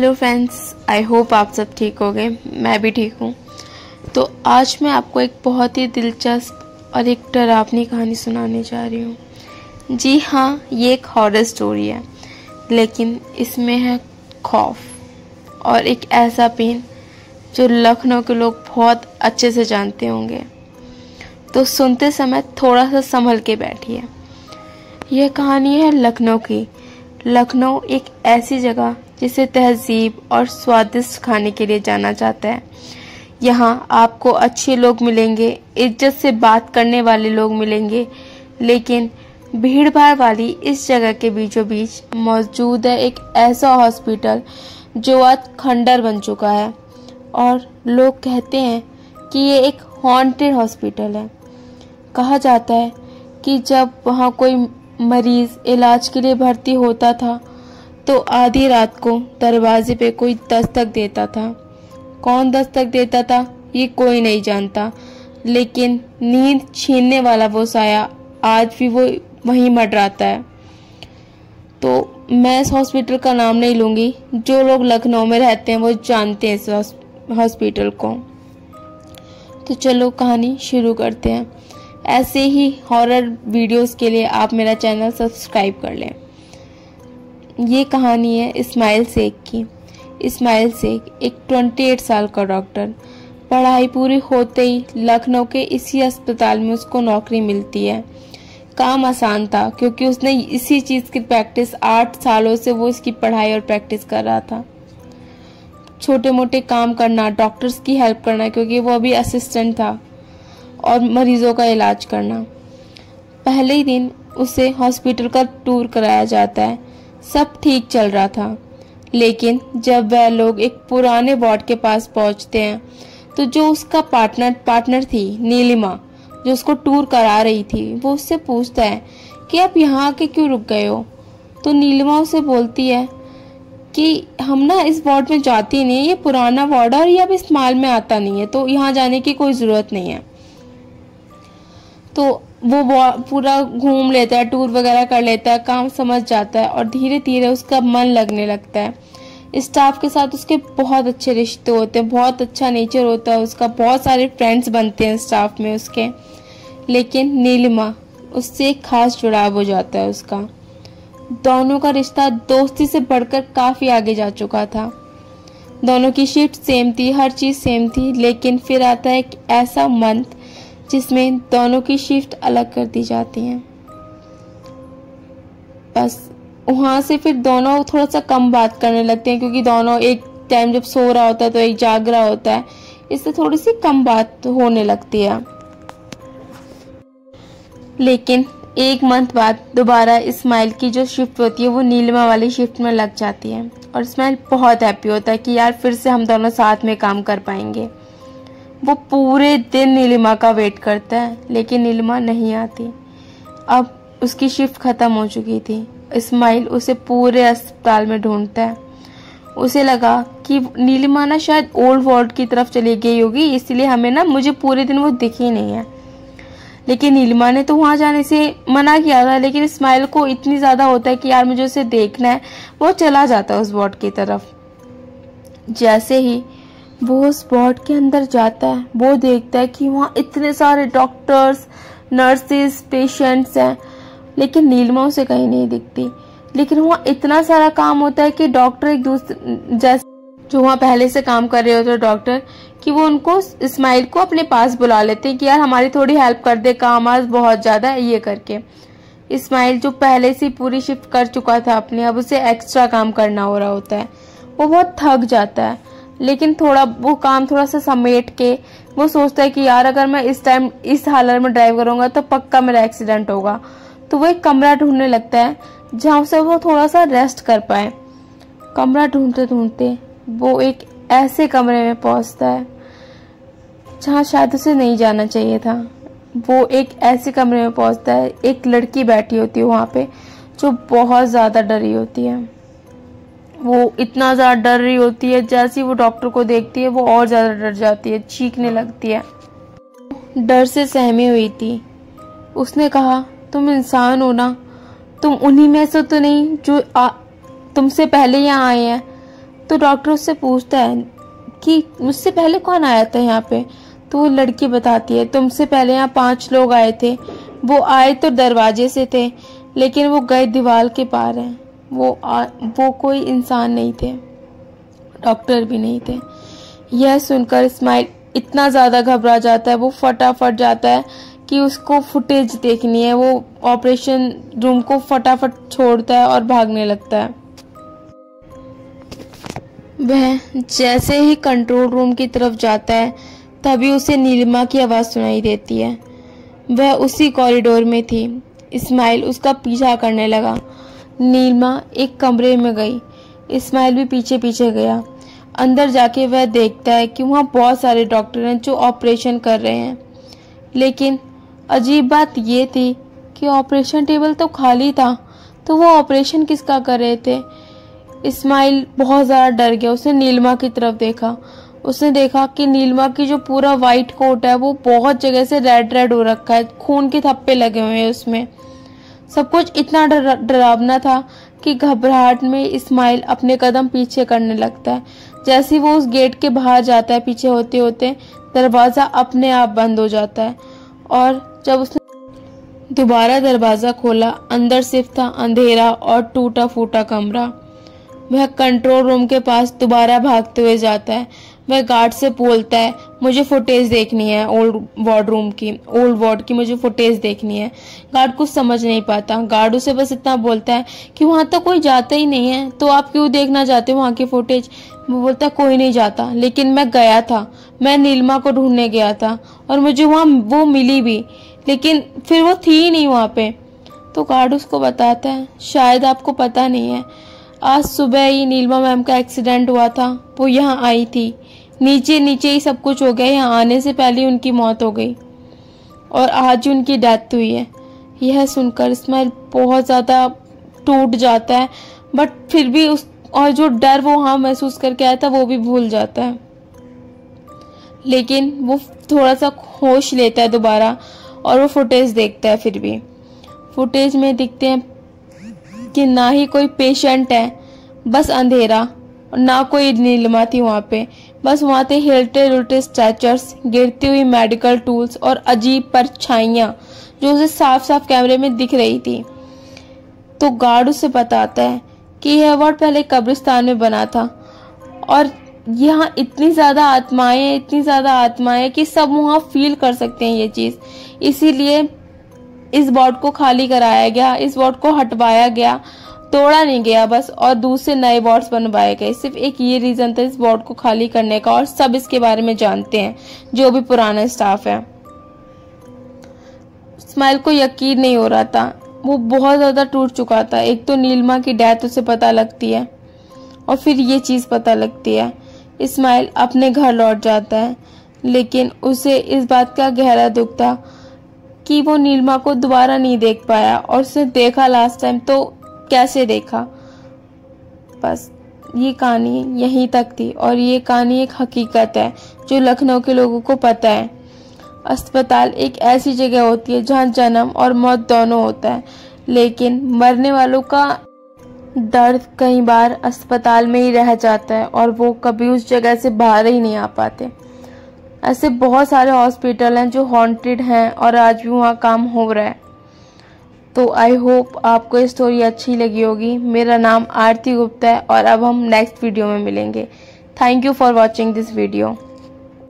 Hello friends, I hope आप सब ठीक हो गए। मैं भी ठीक हूँ। तो आज मैं आपको एक बहुत ही दिलचस्प और एक डरावनी कहानी सुनाने जा रही हूँ। जी हाँ, ये एक हॉरर स्टोरी है, लेकिन इसमें है खौफ और एक ऐसा पेन जो लखनऊ के लोग बहुत अच्छे से जानते होंगे। तो सुनते समय थोड़ा सा संभल के बैठिए। यह कहानी है लखनऊ की। लखनऊ एक ऐसी जगह जिसे तहजीब और स्वादिष्ट खाने के लिए जाना जाता है। यहाँ आपको अच्छे लोग मिलेंगे, इज्जत से बात करने वाले लोग मिलेंगे, लेकिन भीड़ भाड़ वाली इस जगह के बीचों बीच मौजूद है एक ऐसा हॉस्पिटल जो आज खंडर बन चुका है। और लोग कहते हैं कि ये एक हॉन्टेड हॉस्पिटल है। कहा जाता है कि जब वहाँ कोई मरीज इलाज के लिए भर्ती होता था तो आधी रात को दरवाजे पे कोई दस्तक देता था। कौन दस्तक देता था ये कोई नहीं जानता, लेकिन नींद छीनने वाला वो साया आज भी वो वहीं मंडराता है। तो मैं इस हॉस्पिटल का नाम नहीं लूँगी, जो लोग लखनऊ में रहते हैं वो जानते हैं इस हॉस्पिटल को। तो चलो कहानी शुरू करते हैं। ऐसे ही हॉरर वीडियोस के लिए आप मेरा चैनल सब्सक्राइब कर लें। ये कहानी है इस्माइल शेख की। इस्माइल शेख एक 28 साल का डॉक्टर। पढ़ाई पूरी होते ही लखनऊ के इसी अस्पताल में उसको नौकरी मिलती है। काम आसान था क्योंकि उसने इसी चीज़ की प्रैक्टिस 8 सालों से वो इसकी पढ़ाई और प्रैक्टिस कर रहा था। छोटे मोटे काम करना, डॉक्टर्स की हेल्प करना क्योंकि वो अभी असिस्टेंट था, और मरीजों का इलाज करना। पहले ही दिन उसे हॉस्पिटल का टूर कराया जाता है। सब ठीक चल रहा था, लेकिन जब वह लोग एक पुराने वार्ड के पास पहुंचते हैं तो जो उसका पार्टनर थी नीलिमा, जो उसको टूर करा रही थी, वो उससे पूछता है कि आप यहाँ आके क्यों रुक गए हो। तो नीलिमा उसे बोलती है कि हम ना इस वार्ड में जाती नहीं है, ये पुराना वार्ड है और ये अब इस्तेमाल में आता नहीं है, तो यहाँ जाने की कोई ज़रूरत नहीं है। तो वो पूरा घूम लेता है, टूर वगैरह कर लेता है, काम समझ जाता है और धीरे धीरे उसका मन लगने लगता है। स्टाफ के साथ उसके बहुत अच्छे रिश्ते होते हैं, बहुत अच्छा नेचर होता है उसका, बहुत सारे फ्रेंड्स बनते हैं स्टाफ में उसके। लेकिन नीलिमा, उससे एक खास जुड़ाव हो जाता है उसका। दोनों का रिश्ता दोस्ती से बढ़कर काफ़ी आगे जा चुका था। दोनों की शिफ्ट सेम थी, हर चीज़ सेम थी, लेकिन फिर आता है एक ऐसा मंथ जिसमें दोनों की शिफ्ट अलग कर दी जाती हैं। बस वहाँ से फिर दोनों थोड़ा सा कम बात करने लगते हैं, क्योंकि दोनों एक टाइम जब सो रहा होता है तो एक जाग रहा होता है, इससे थोड़ी सी कम बात होने लगती है। लेकिन एक मंथ बाद दोबारा इस्माइल की जो शिफ्ट होती है वो नीलिमा वाली शिफ्ट में लग जाती है, और इस्माइल बहुत हैप्पी होता है कि यार फिर से हम दोनों साथ में काम कर पाएंगे। वो पूरे दिन नीलिमा का वेट करता है, लेकिन नीलिमा नहीं आती। अब उसकी शिफ्ट खत्म हो चुकी थी। इस्माइल उसे पूरे अस्पताल में ढूंढता है। उसे लगा कि नीलिमा ना शायद ओल्ड वार्ड की तरफ चली गई होगी, इसलिए हमें ना मुझे पूरे दिन वो दिखी नहीं है। लेकिन नीलिमा ने तो वहाँ जाने से मना किया था, लेकिन इस्माइल को इतनी ज़्यादा होता है कि यार मुझे उसे देखना है, वो चला जाता है उस वार्ड की तरफ। जैसे ही वो उस वार्ड के अंदर जाता है, वो देखता है कि वहाँ इतने सारे डॉक्टर्स, नर्सेस, पेशेंट्स हैं, लेकिन नीलिमा उसे कहीं नहीं दिखती। लेकिन वहाँ इतना सारा काम होता है कि डॉक्टर एक दूसरे जैसे जो वहाँ पहले से काम कर रहे होते हैं डॉक्टर, कि वो उनको इस्माइल को अपने पास बुला लेते हैं कि यार हमारी थोड़ी हेल्प कर दे, काम आज बहुत ज़्यादा है, ये करके। इस्माइल जो पहले से पूरी शिफ्ट कर चुका था अपनी, अब उसे एक्स्ट्रा काम करना हो रहा होता है। वो बहुत थक जाता है, लेकिन वो काम थोड़ा सा समेट के वो सोचता है कि यार अगर मैं इस टाइम इस हालत में ड्राइव करूँगा तो पक्का मेरा एक्सीडेंट होगा। तो वो एक कमरा ढूंढने लगता है जहाँ से वो थोड़ा सा रेस्ट कर पाए। कमरा ढूंढते ढूंढते वो एक ऐसे कमरे में पहुँचता है जहाँ शायद उसे नहीं जाना चाहिए था। वो एक ऐसे कमरे में पहुँचता है, एक लड़की बैठी होती है वहाँ पे, जो बहुत ज़्यादा डरी होती है। वो इतना ज़्यादा डर रही होती है, जैसे ही वो डॉक्टर को देखती है वो और ज़्यादा डर जाती है, चीखने लगती है। डर से सहमी हुई थी। उसने कहा, तुम इंसान हो ना, तुम उन्हीं में से तो नहीं जो तुमसे पहले यहाँ आए हैं। तो डॉक्टर उससे पूछता है कि मुझसे पहले कौन आया था यहाँ पे। तो वो लड़की बताती है, तुमसे पहले यहाँ 5 लोग आए थे। वो आए तो दरवाजे से थे, लेकिन वो गए दीवार के पार हैं। वो कोई इंसान नहीं थे, डॉक्टर भी नहीं थे। यह सुनकर इस्माइल इतना ज़्यादा घबरा जाता है, वो फटाफट जाता है कि उसको फुटेज देखनी है। वो ऑपरेशन रूम को फटाफट छोड़ता है और भागने लगता है। वह जैसे ही कंट्रोल रूम की तरफ जाता है, तभी उसे नीलिमा की आवाज़ सुनाई देती है। वह उसी कॉरिडोर में थी। इस्माइल उसका पीछा करने लगा। नीलिमा एक कमरे में गई, इस्माइल भी पीछे पीछे गया। अंदर जाके वह देखता है कि वहाँ बहुत सारे डॉक्टर हैं जो ऑपरेशन कर रहे हैं। लेकिन अजीब बात ये थी कि ऑपरेशन टेबल तो खाली था, तो वो ऑपरेशन किसका कर रहे थे। इस्माइल बहुत ज़्यादा डर गया। उसने नीलिमा की तरफ देखा। उसने देखा कि नीलिमा की जो पूरा वाइट कोट है वो बहुत जगह से रेड रेड हो रखा है, खून के थप्पे लगे हुए हैं उसमें। सब कुछ इतना डरावना था कि घबराहट में इस्माइल अपने कदम पीछे करने लगता है। जैसे ही वो उस गेट के बाहर जाता है, पीछे होते होते दरवाज़ा अपने आप बंद हो जाता है। और जब उसने दोबारा दरवाज़ा खोला, अंदर सिर्फ था अंधेरा और टूटा फूटा कमरा। वह कंट्रोल रूम के पास दोबारा भागते हुए जाता है। वह गार्ड से बोलता है, मुझे फुटेज देखनी है ओल्ड वार्ड की मुझे फुटेज देखनी है। गार्ड कुछ समझ नहीं पाता। गार्ड उसे बस इतना बोलता है कि वहाँ तो कोई जाता ही नहीं है, तो आप क्यों देखना चाहते हो वहाँ की फुटेज। वो बोलता है, कोई नहीं जाता, लेकिन मैं गया था। मैं नीलिमा को ढूंढने गया था और मुझे वहाँ वो मिली भी, लेकिन फिर वो थी ही नहीं वहाँ पे। तो गार्ड उसको बताता है, शायद आपको पता नहीं है, आज सुबह ही नीलिमा मैम का एक्सीडेंट हुआ था। वो यहाँ आई थी, नीचे नीचे ही सब कुछ हो गया। यहाँ आने से पहले उनकी मौत हो गई और आज ही उनकी डेथ हुई है। यह सुनकर इस्माइल बहुत ज़्यादा टूट जाता है, बट फिर भी और जो डर वो वहाँ महसूस करके आया था वो भी भूल जाता है। लेकिन वो थोड़ा सा होश लेता है दोबारा और वो फुटेज देखता है। फिर भी फुटेज में दिखते हैं कि ना ही कोई पेशेंट है, बस अंधेरा, और ना कोई नीलिमा थी वहाँ पे। बस वहाँ थे हिलते डुलते स्ट्रेचर्स, गिरती हुई मेडिकल टूल्स और अजीब परछाइयाँ जो उसे साफ साफ कैमरे में दिख रही थी। तो गार्ड उसे बताता है कि यह वार्ड पहले कब्रिस्तान में बना था और यहाँ इतनी ज़्यादा आत्माएं कि सब वहाँ फील कर सकते हैं ये चीज़। इसीलिए इस वार्ड को खाली कराया गया, इस वार्ड को हटवाया गया, तोड़ा नहीं गया बस, और दूसरे नए वार्ड्स बनवाए गए। सिर्फ एक ये रीज़न था इस वार्ड को खाली करने का, और सब इसके बारे में जानते हैं जो भी पुराना स्टाफ है। इस्माइल को यकीन नहीं हो रहा था, वो बहुत ज़्यादा टूट चुका था। एक तो नीलिमा की डेथ उसे पता लगती है और फिर ये चीज़ पता लगती है। इस्माइल अपने घर लौट जाता है, लेकिन उसे इस बात का गहरा दुख था कि वो नीलिमा को दोबारा नहीं देख पाया, और उसने देखा लास्ट टाइम तो कैसे देखा। बस ये कहानी यहीं तक थी, और ये कहानी एक हकीकत है जो लखनऊ के लोगों को पता है। अस्पताल एक ऐसी जगह होती है जहाँ जन्म और मौत दोनों होता है, लेकिन मरने वालों का दर्द कई बार अस्पताल में ही रह जाता है और वो कभी उस जगह से बाहर ही नहीं आ पाते। ऐसे बहुत सारे हॉस्पिटल हैं जो हॉन्टेड हैं और आज भी वहाँ काम हो रहा है। तो आई होप आपको ये स्टोरी अच्छी लगी होगी। मेरा नाम आरती गुप्ता है और अब हम नेक्स्ट वीडियो में मिलेंगे। Thank you for watching this video.